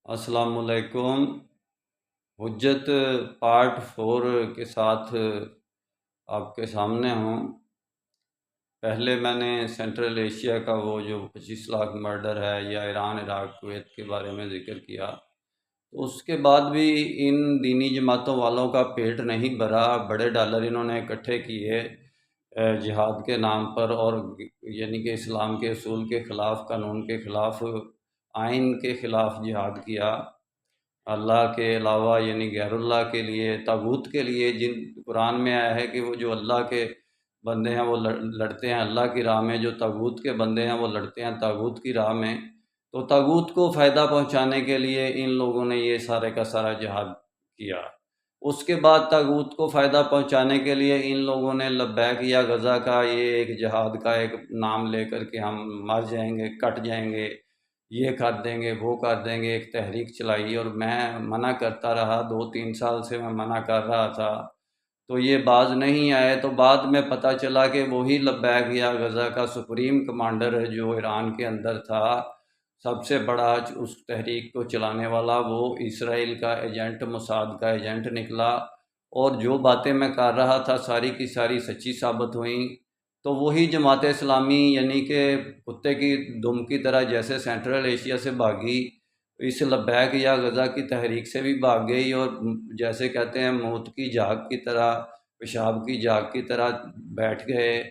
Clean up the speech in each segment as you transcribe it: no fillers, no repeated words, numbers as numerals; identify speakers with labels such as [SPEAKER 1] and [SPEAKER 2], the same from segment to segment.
[SPEAKER 1] السلام علیکم۔ حجت پارٹ 4 کے ساتھ آپ کے سامنے ہوں۔ پہلے میں نے سینٹرل ایشیا کا وہ جو 25 لاکھ مرڈر ہے یا ایران عراق کویت کے بارے میں ذکر کیا، تو اس کے بعد بھی ان دینی جماعتوں والوں کا پیٹ نہیں بھرا۔ بڑے ڈالر انہوں نے اکٹھے کیے جہاد کے نام پر، اور یعنی کہ اسلام کے اصول کے خلاف، قانون کے خلاف، آئین کے خلاف جہاد کیا۔ اللہ کے علاوہ یعنی غیر اللہ کے لیے، طاغوت کے لیے، جن قرآن میں آیا ہے کہ وہ جو اللہ کے بندے ہیں وہ لڑتے ہیں اللہ کی راہ میں، جو طاغوت کے بندے ہیں وہ لڑتے ہیں طاغوت کی راہ میں۔ تو طاغوت کو فائدہ پہنچانے کے لیے ان لوگوں نے یہ سارے کا سارا جہاد کیا۔ اس کے بعد طاغوت کو فائدہ پہنچانے کے لیے ان لوگوں نے لبیک یا غزہ کا یہ ایک جہاد کا ایک نام لے کر کہ ہم مر جائیں گے، کٹ جائیں گے، یہ کر دیں گے، وہ کر دیں گے، ایک تحریک چلائی، اور میں منع کرتا رہا۔ 2-3 سال سے میں منع کر رہا تھا، تو یہ باز نہیں آئے۔ تو بعد میں پتہ چلا کہ وہی لبیک یا غزہ کا سپریم کمانڈر جو ایران کے اندر تھا، سب سے بڑا اس تحریک کو چلانے والا، وہ اسرائیل کا ایجنٹ، موساد کا ایجنٹ نکلا، اور جو باتیں میں کر رہا تھا ساری کی ساری سچی ثابت ہوئیں۔ تو وہی جماعت اسلامی یعنی کہ کتے کی دم کی طرح جیسے سینٹرل ایشیا سے بھاگی، اس لبیک یا غزہ کی تحریک سے بھی بھاگ گئی، اور جیسے کہتے ہیں موت کی جھاگ کی طرح، پیشاب کی جھاگ کی طرح بیٹھ گئے۔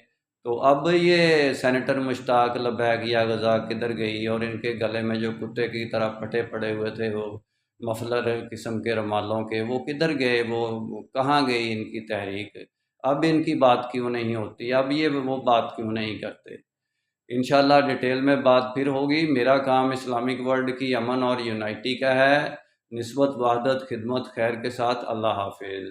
[SPEAKER 1] تو اب یہ سینیٹر مشتاق لبیک یا غزہ کدھر گئی، اور ان کے گلے میں جو کتے کی طرح پھٹے پڑے ہوئے تھے وہ مفلر قسم کے رومالوں کے، وہ کدھر گئے، وہ کہاں گئی ان کی تحریک؟ اب ان کی بات کیوں نہیں ہوتی؟ اب یہ وہ بات کیوں نہیں کرتے؟ انشاءاللہ ڈیٹیل میں بات پھر ہوگی۔ میرا کام اسلامک ورلڈ کی امن اور یونائٹی کا ہے، نسبت، وحدت، خدمت، خیر کے ساتھ۔ اللہ حافظ۔